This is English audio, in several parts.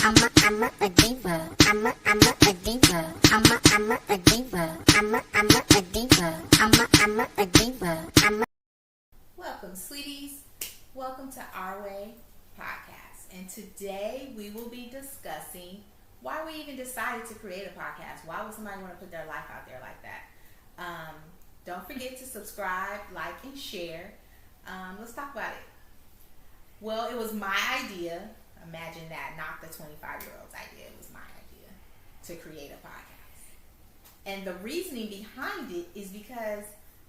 a diva. I'm a diva. I'm a diva. I'm a diva. I'm a diva. Welcome, sweeties. Welcome to Our Way Podcast. And today we will be discussing why we even decided to create a podcast. Why would somebody want to put their life out there like that? Don't forget to subscribe, like, and share. Let's talk about it. Well, it was my idea. Imagine that, not the 25-year-old's idea. It was my idea to create a podcast. And the reasoning behind it is because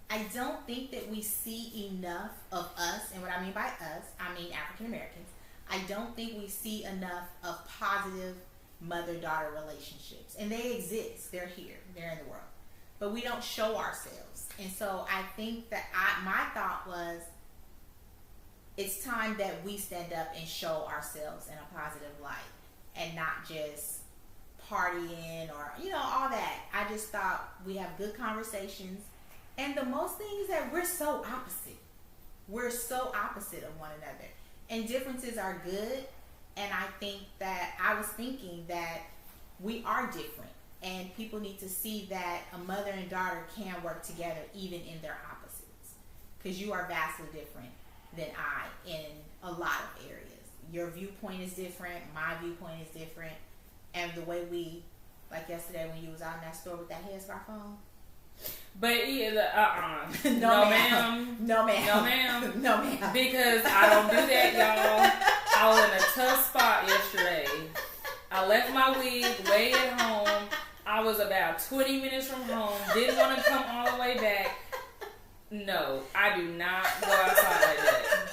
I don't think that we see enough of us, and what I mean by us, I mean African Americans. I don't think we see enough of positive mother-daughter relationships. And they exist. They're here. They're in the world. But we don't show ourselves. And so I think that my thought was, it's time that we stand up and show ourselves in a positive light and not just partying or, all that. I just thought we have good conversations. And the most thing is that we're so opposite. We're so opposite of one another. And differences are good. And I think that I was thinking that we are different. And people need to see that a mother and daughter can work together even in their opposites. Because you are vastly different than I in a lot of areas. Your viewpoint is different. My viewpoint is different. And the way we, like yesterday when you was out in that store with that headscarf on. But yeah, No, ma'am. No, ma'am. No, ma'am. No, ma'am. Because I don't do that, y'all. I was in a tough spot yesterday. I left my wig way at home. I was about 20 minutes from home. Didn't want to come all the way back. No, I do not go outside like that.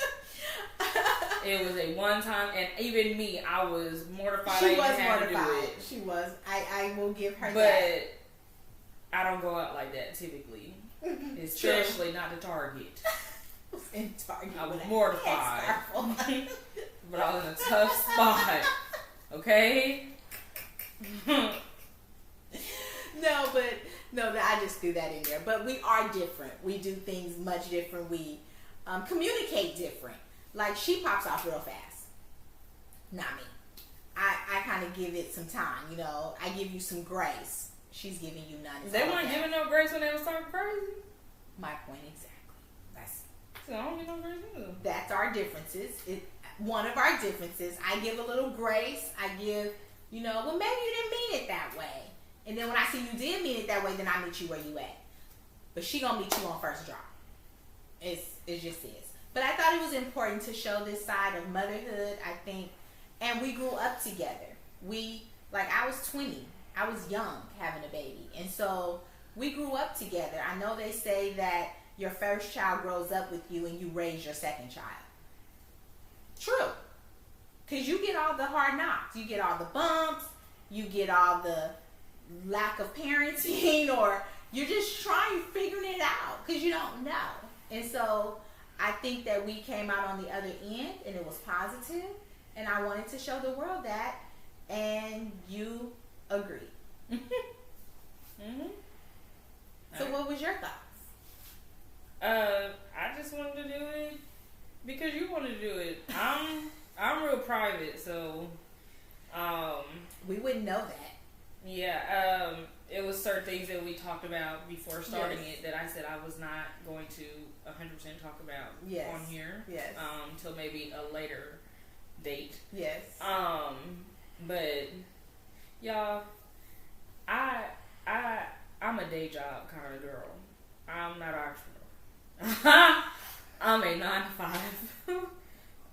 It was a one time, and even me, I was mortified. She was had mortified. To do it. She was. I will give her but that. I don't go out like that typically, especially not to Target. In Target, I was mortified, but I was in a tough spot. Okay. No, I just threw that in there. But we are different. We do things much different. We communicate different. Like, she pops off real fast. Not me. I kind of give it some time, I give you some grace. She's giving you none. They weren't giving no grace when they was talking crazy. My point exactly. So I don't get no grace either. That's our differences. One of our differences. I give a little grace. I give, well, maybe you didn't mean it that way. And then when I see you did mean it that way, then I meet you where you at. But she gonna meet you on first drop. It just is. But I thought it was important to show this side of motherhood, I think. And we grew up together. I was 20. I was young having a baby. And so we grew up together. I know they say that your first child grows up with you and you raise your second child. True. Because you get all the hard knocks. You get all the bumps. You get all the lack of parenting, or you're just figuring it out because you don't know. And so I think that we came out on the other end and it was positive, and I wanted to show the world that, and you agreed. Mm-hmm. So what was your thoughts? I just wanted to do it because you wanted to do it. I'm real private, so we wouldn't know that. Yeah, it was certain things that we talked about before starting it that I said I was not going to 100% talk about on here. Yes. Till maybe a later date. Yes. But y'all, I'm a day job kind of girl. I'm not an entrepreneur. I'm a 9 to 5.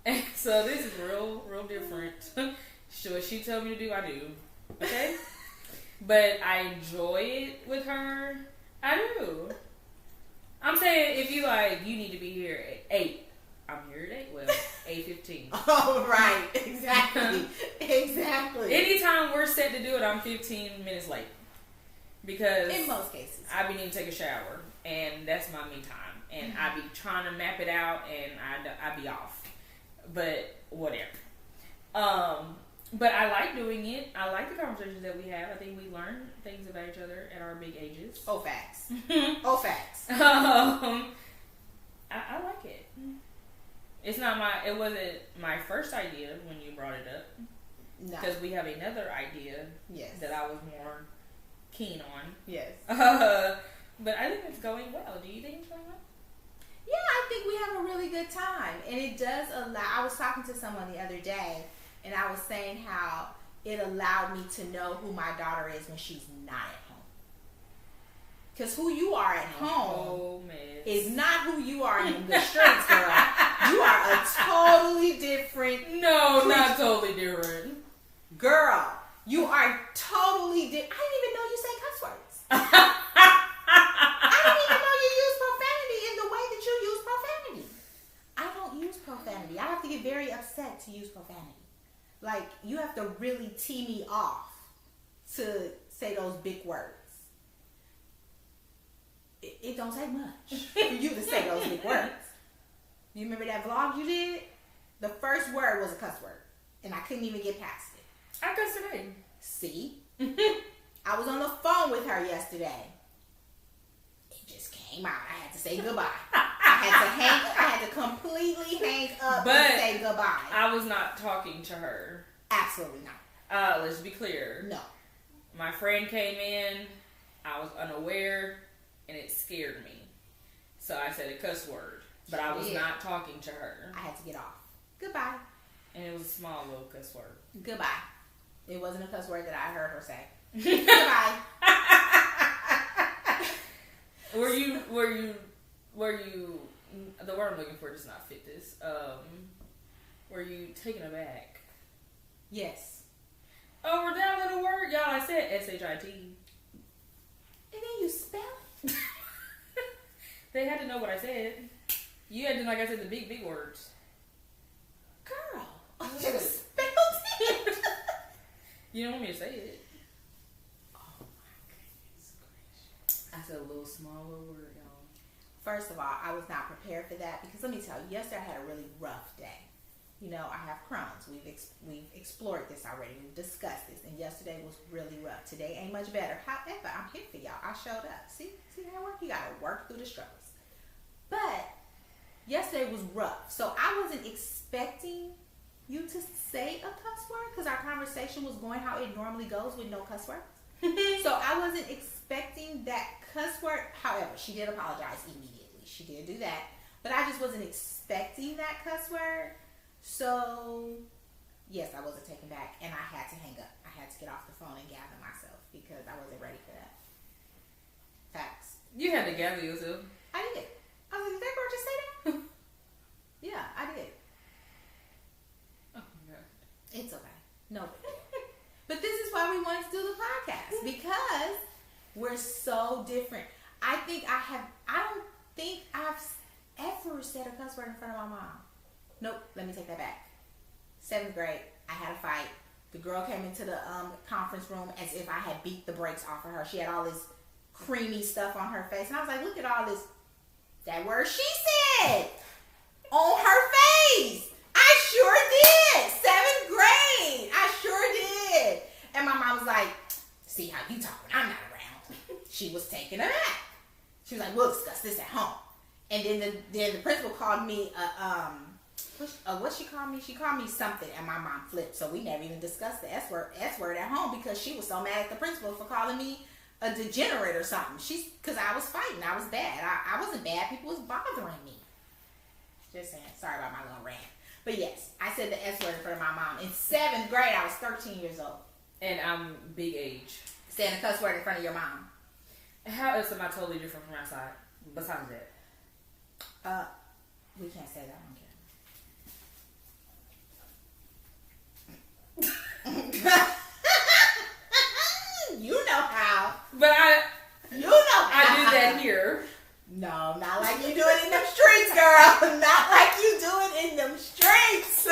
And so this is real different. So what she tell me to do, I do. Okay? But I enjoy it with her. I do. I'm saying if you you need to be here at 8. I'm here at 8. Well, 8:15. Oh, right. Exactly. Exactly. Anytime we're set to do it, I'm 15 minutes late. Because in most cases, I be needing to take a shower, and that's my me time. And I be trying to map it out, and I be off. But whatever. But I like doing it. I like the conversations that we have. I think we learn things about each other at our big ages. Oh, facts. Oh, facts. I like it. It wasn't my first idea when you brought it up. No. Because we have another idea Yes. that I was more keen on. Yes. But I think it's going well. Do you think it's going well? Yeah, I think we have a really good time. And it does allow, I was talking to someone the other day, and I was saying how it allowed me to know who my daughter is when she's not at home. Because who you are at home is not who you are in the streets, girl. You are a totally different No, creature. not totally different. Girl, you are totally different. I didn't even know you say cuss words. I didn't even know you use profanity in the way that you use profanity. I don't use profanity. I have to get very upset to use profanity. Like, you have to really tee me off to say those big words. It don't take much for you to say those big words. You remember that vlog you did? The first word was a cuss word, and I couldn't even get past it. I cussed today. See? I was on the phone with her yesterday. It just came out. I had to say goodbye. I had to completely hang up But and say goodbye. I was not talking to her. Absolutely not. Let's be clear. No. My friend came in. I was unaware, and it scared me. So I said a cuss word, but I was Yeah. not talking to her. I had to get off. Goodbye. And it was a small little cuss word. Goodbye. It wasn't a cuss word that I heard her say. Goodbye. Were you? The word I'm looking for does not fit this. Were you taken aback? Yes. Oh, we're down to the word, y'all. I said shit. And then you spell it. They had to know what I said. You had to, like I said, the big words. Girl. What? You spelled it. You don't want me to say it. Oh my goodness gracious. I said a little small little word, y'all. First of all, I was not prepared for that because let me tell you, yesterday I had a really rough day. You know, I have Crohn's. We've explored this already. We've discussed this, and yesterday was really rough. Today ain't much better. However, I'm here for y'all. I showed up. See how it work? You gotta work through the struggles. But yesterday was rough, so I wasn't expecting you to say a cuss word because our conversation was going how it normally goes with no cuss words. So I wasn't expecting that cuss word. However, she did apologize immediately. She did do that. But I just wasn't expecting that cuss word. So, yes, I wasn't taken back. And I had to hang up. I had to get off the phone and gather myself because I wasn't ready for that. Facts. You had to gather yourself. I did. I was like, did that girl just say that? Yeah, I did. Oh my god. It's okay. No. But this is why we wanted to do the podcast because we're so different. I don't think I've ever said a cuss word in front of my mom. Nope. Let me take that back. 7th grade, I had a fight. The girl came into the conference room as if I had beat the brakes off of her. She had all this creamy stuff on her face. And I was like, look at all this. That word she said on her face. I sure did. 7th grade. I sure did. And my mom was like, see how you talk when I'm not around. She was taken aback. She was like, we'll discuss this at home. And then the principal called me what she called me? She called me something, and my mom flipped. So we never even discussed the S word at home because she was so mad at the principal for calling me a degenerate or something. Because I was fighting. I was bad. I wasn't bad. People was bothering me. Just saying. Sorry about my little rant. But yes, I said the S word in front of my mom. In 7th grade, I was 13 years old. And I'm big age. Saying a cuss word in front of your mom. How else am I totally different from outside? Besides that. We can't say that on camera. You know how. But You know how. I do that here. No, not like you do it in them streets, girl. Not like you do it in them streets.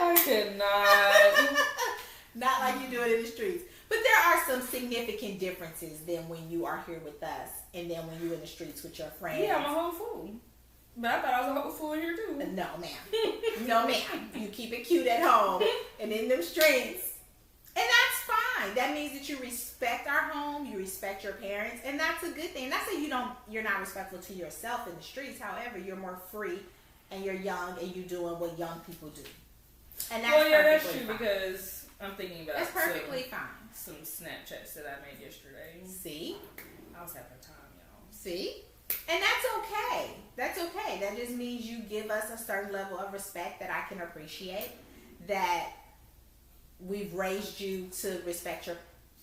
I cannot. Not like you do it in the streets. But there are some significant differences than when you are here with us and then when you're in the streets with your friends. Yeah, I'm a whole fool. But I thought I was a whole fool here too. No, ma'am. No, ma'am. You keep it cute at home and in them streets. And that's fine. That means that you respect our home, you respect your parents, and that's a good thing. Not saying you're not respectful to yourself in the streets. However, you're more free and you're young and you're doing what young people do. And that's Well, yeah, that's perfectly true fine. because I'm thinking about That's perfectly fine. some Snapchats that I made yesterday. See? I was having a time, y'all. See? And that's okay. That's okay. That just means you give us a certain level of respect that I can appreciate. That we've raised you to respect your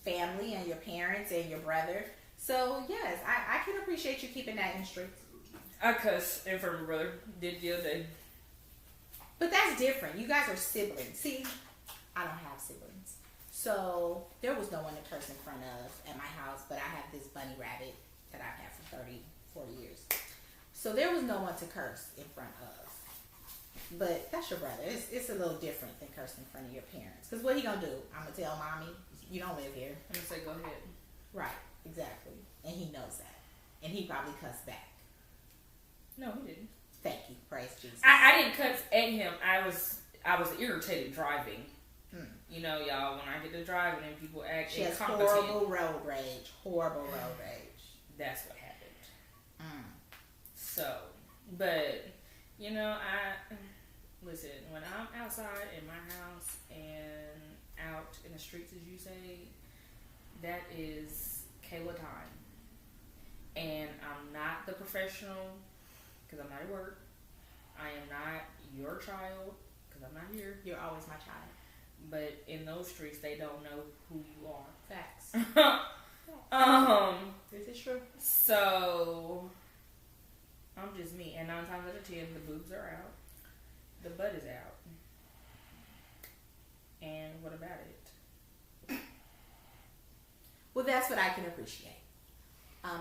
family and your parents and your brother. So, yes, I can appreciate you keeping that in streets. I cussed in front of my brother. Did the other day. But that's different. You guys are siblings. See, I don't have siblings. So, there was no one to curse in front of at my house, but I have this bunny rabbit that I've had for 30, 40 years. So, there was no one to curse in front of. But that's your brother. It's a little different than cursing in front of your parents. Because what he gonna do? I'm gonna tell mommy, you don't live here. I'm gonna say, go ahead. Right, exactly. And he knows that. And he probably cussed back. No, he didn't. Thank you. Praise Jesus. I didn't cuss at him. I was irritated driving. Mm. You know, y'all, when I get to driving and people act She has incompetent, horrible road rage. Horrible road rage. that's what happened. Mm. So, but, you know, listen, when I'm outside in my house and out in the streets, as you say, that is Kayla time. And I'm not the professional because I'm not at work. I am not your child because I'm not here. You're always my child. But in those streets, they don't know who you are. Facts. This is true. So I'm just me, and 9 times out of 10, the boobs are out, the butt is out, and what about it? Well, that's what I can appreciate.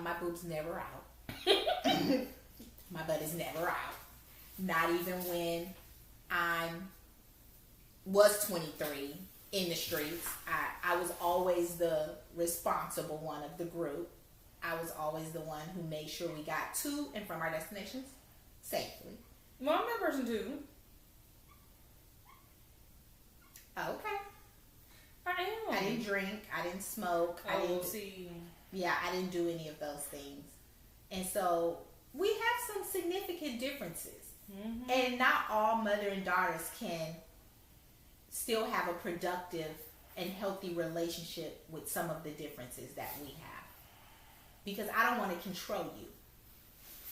My boob's never out. My butt is never out. Not even when I was 23 in the streets. I was always the responsible one of the group. I was always the one who made sure we got to and from our destinations safely. Well, I'm that person too. Okay. I am. I didn't drink. I didn't smoke. I Oh, didn't. see. Yeah, I didn't do any of those things. And so we have some significant differences. Mm-hmm. And not all mother and daughters can still have a productive and healthy relationship with some of the differences that we have. Because I don't want to control you.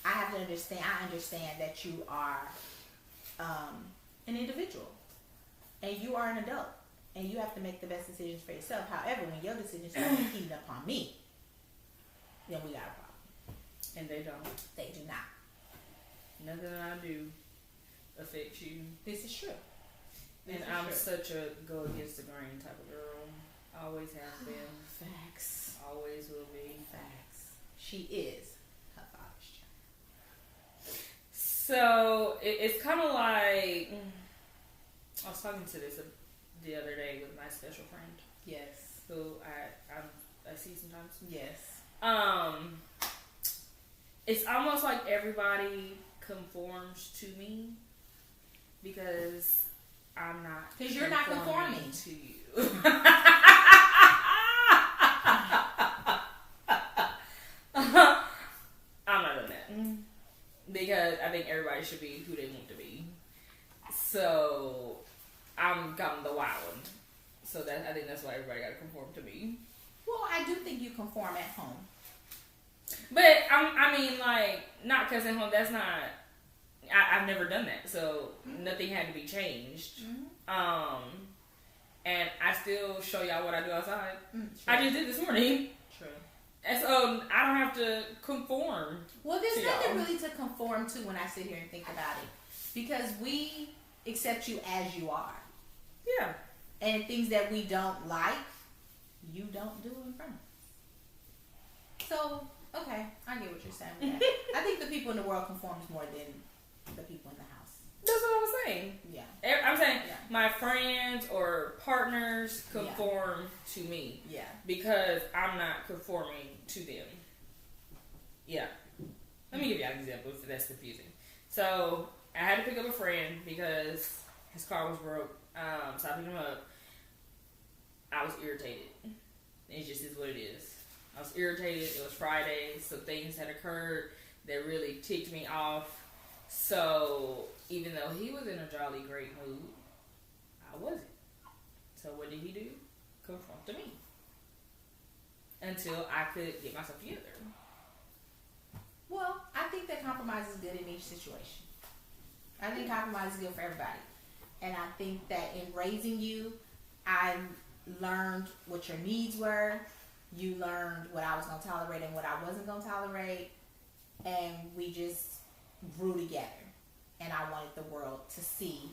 I have to understand, I understand that you are an individual. And you are an adult. And you have to make the best decisions for yourself. However, when your decisions start impeding upon me, then we got a problem. And they don't. They do not. Nothing I do affects you. This is true. This And is I'm true. such a go against the grain type of girl. Always have been. Facts. Always will be. Facts. She is her father's child. So it's kind of like I was talking to this the other day with my special friend Yes. who I see sometimes. Yes. It's almost like everybody conforms to me because I'm not. Because you're not conforming to you. I'm not doing that because I think everybody should be who they want to be. So I'm the wild one. So I think that's why everybody got to conform to me. Well, I do think you conform at home. But I mean, like, not because at home. That's not. I've never done that, so nothing had to be changed. Mm-hmm. And I still show y'all what I do outside. True. I just did this morning, True. and so I don't have to conform. Well, there's to nothing y'all. really to conform to when I sit here and think about it. Because we accept you as you are. Yeah. And things that we don't like, you don't do in front of us. So, okay, I get what you're saying with that. I think the people in the world conforms more than the people in the house. That's what I was saying. Yeah. I'm saying Yeah. my friends or partners conform to me Yeah. because I'm not conforming to them. Yeah. Let me give you an example if that's confusing. So I had to pick up a friend because his car was broke. So I picked him up. I was irritated. It just is what it is. I was irritated. It was Friday. Some things had occurred that really ticked me off. So even though he was in a jolly great mood, I wasn't. So what did he do? Confront me. Until I could get myself together. Well, I think that compromise is good in each situation. I think compromise is good for everybody. And I think that in raising you, I learned what your needs were. You learned what I was going to tolerate and what I wasn't going to tolerate. And we just grew together. And I wanted the world to see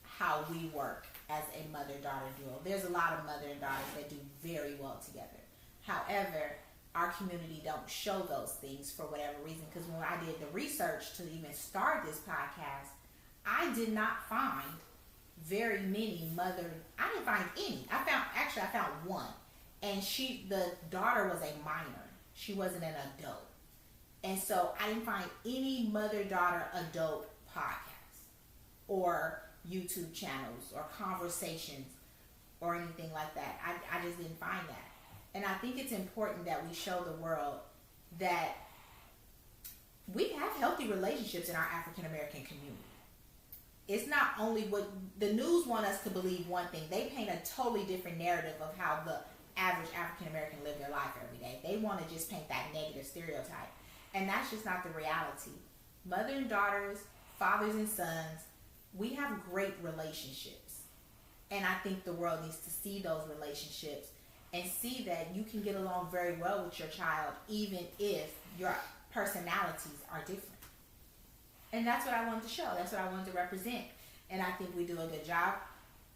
how we work as a mother-daughter duo. There's a lot of mother and daughters that do very well together. However, our community don't show those things for whatever reason. Because when I did the research to even start this podcast, I did not find very many I didn't find any. I found one. And the daughter was a minor. She wasn't an adult. And so I didn't find any mother-daughter adult podcasts or YouTube channels or conversations or anything like that. I just didn't find that. And I think it's important that we show the world that we have healthy relationships in our African American community. It's not only what the news want us to believe one thing. They paint a totally different narrative of how the average African American live their life every day. They want to just paint that negative stereotype. And that's just not the reality. Mother and daughters, fathers and sons, we have great relationships. And I think the world needs to see those relationships and see that you can get along very well with your child even if your personalities are different. And that's what I wanted to show. That's what I wanted to represent. And I think we do a good job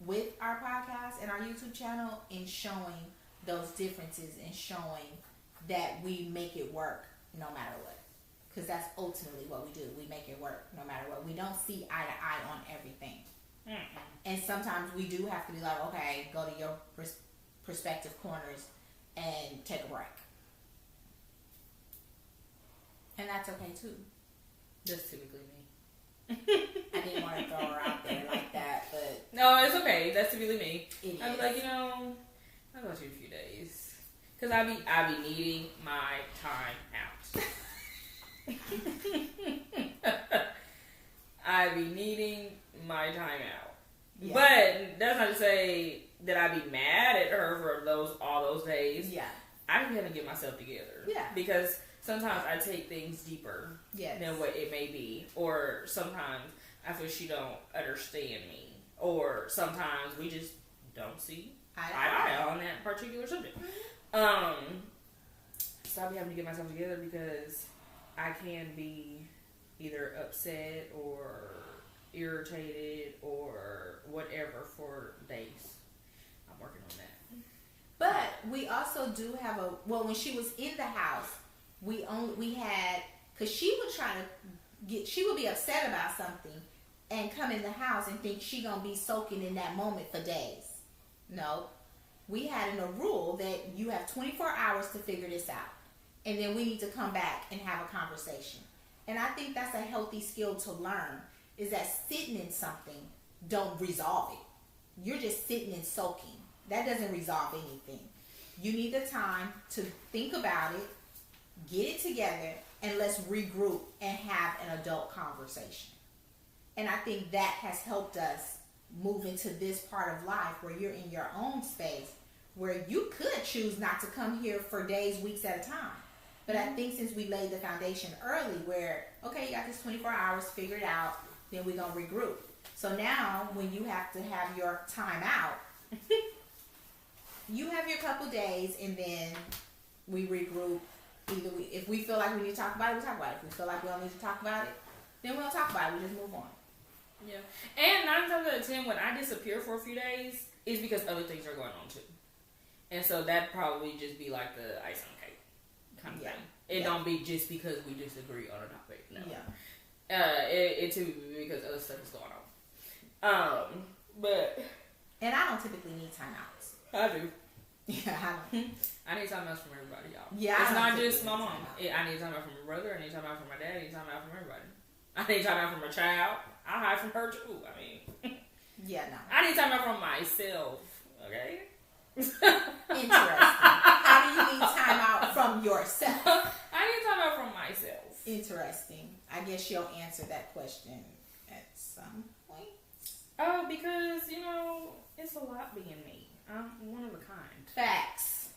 with our podcast and our YouTube channel in showing those differences and showing that we make it work no matter what. Because that's ultimately what we do. We make it work no matter what. We don't see eye to eye on everything. Mm-mm. And sometimes we do have to be like, okay, go to your perspective corners and take a break. And that's okay too. That's typically me. I didn't want to throw her out there like that, but no, it's okay. That's typically me. I'm like, I'll go to a few days because I be needing my time out. I be needing my time out. Yeah. But that's not to say that I be mad at her for all those days. Yeah. I just have to get myself together. Yeah. Because sometimes I take things deeper than what it may be. Or sometimes I feel she don't understand me. Or sometimes we just don't see eye on that particular subject. Mm-hmm. So I'll be having to get myself together because I can be either upset or irritated or whatever for days. I'm working on that. But we also do have when she was in the house, we had, because she would be upset about something and come in the house and think she gonna be soaking in that moment for days. No. We had a rule that you have 24 hours to figure this out. And then we need to come back and have a conversation. And I think that's a healthy skill to learn, is that sitting in something don't resolve it. You're just sitting and soaking. That doesn't resolve anything. You need the time to think about it, get it together, and let's regroup and have an adult conversation. And I think that has helped us move into this part of life where you're in your own space, where you could choose not to come here for days, weeks at a time. But I think since we laid the foundation early where, okay, you got this 24 hours, figure it out, then we're going to regroup. So now when you have to have your time out, you have your couple days and then we regroup. If we feel like we need to talk about it, we talk about it. If we feel like we don't need to talk about it, then we don't talk about it. We just move on. Yeah. And 9 times out of 10, when I disappear for a few days, it's because other things are going on too. And so that probably just be like the ice on the cake kind of thing. It don't be just because we disagree on a topic. No. Yeah. It too be because other stuff is going on. But and I don't typically need timeouts. I do. Yeah, I don't. I need timeouts from everybody, y'all. Yeah, it's not just my mom. I need timeout from my brother. I need timeout from my dad. I need timeout from everybody. I need timeout from my child. I hide from her too. I mean, yeah, no. I need timeout from myself. Okay. Interesting. How do you need time out from yourself? I need time out from myself. Interesting. I guess you'll answer that question at some point. Oh, because, it's a lot being me. I'm one of a kind. Facts.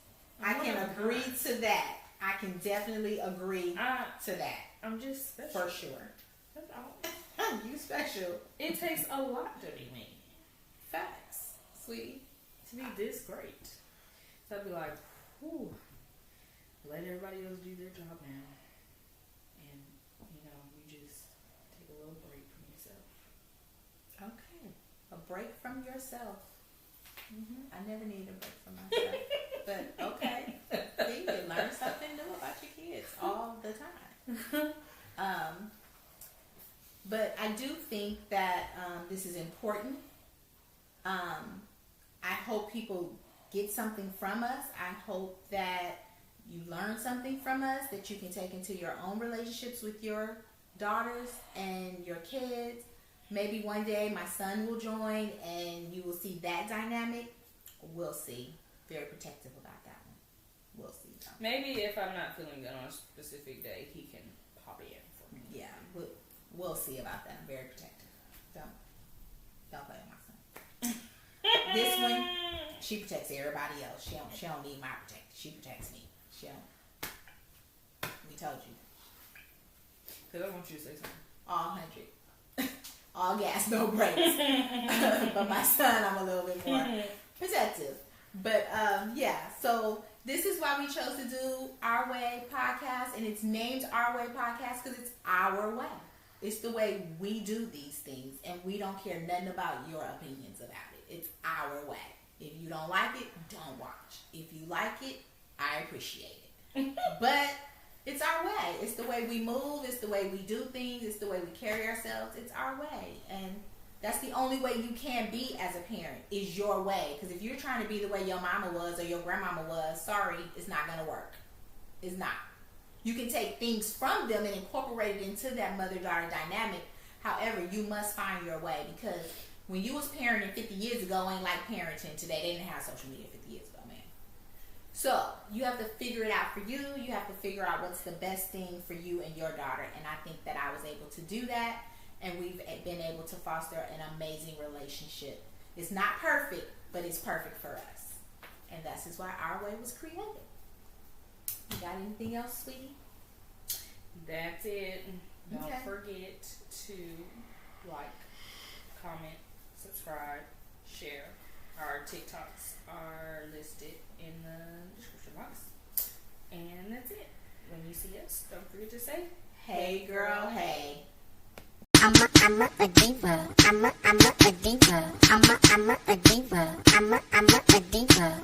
I can agree to that. I can definitely agree to that. I'm just special. For sure. That's all. You special. It takes a lot to be me. Facts. Sweetie. To be this great. So I'd be like, whew, let everybody else do their job now. And, you just take a little break from yourself. Okay. A break from yourself. I never needed a break from myself. But okay. See, you learn something new about your kids all the time. But I do think that this is important. I hope people get something from us. I hope that you learn something from us that you can take into your own relationships with your daughters and your kids. Maybe one day my son will join and you will see that dynamic. We'll see. Very protective about that one. We'll see. Maybe if I'm not feeling good on a specific day, he can pop in for me. Yeah, we'll see about that. I'm very protective. Don't play with my son. This one, she protects everybody else. She don't need my protection. She protects me. She don't. We told you. Because I want you to say something. All 100. All gas, no brakes. But my son, I'm a little bit more protective. But yeah, so this is why we chose to do Our Way Podcast, and it's named Our Way Podcast because it's our way. It's the way we do these things, and we don't care nothing about your opinions about it. It's our way. If you don't like it, don't watch. If you like it, I appreciate it. But it's our way. It's the way we move. It's the way we do things. It's the way we carry ourselves. It's our way. And that's the only way you can be as a parent, is your way. Because if you're trying to be the way your mama was or your grandmama was, sorry, it's not going to work. It's not. You can take things from them and incorporate it into that mother-daughter dynamic. However, you must find your way, because when you was parenting 50 years ago ain't like parenting today. They didn't have social media 50 years ago, man. So you have to figure it out for you. You have to figure out what's the best thing for you and your daughter. And I think that I was able to do that. And we've been able to foster an amazing relationship. It's not perfect, but it's perfect for us. And this is why Our Way was created. You got anything else, sweetie? That's it. Don't Okay. forget to like, comment, subscribe, share. Our TikToks are listed in the description box. And that's it. When you see us, don't forget to say, Hey girl, hey. I'm a diva. I'm a diva. I'm a diva. I'm a diva. I'm a diva.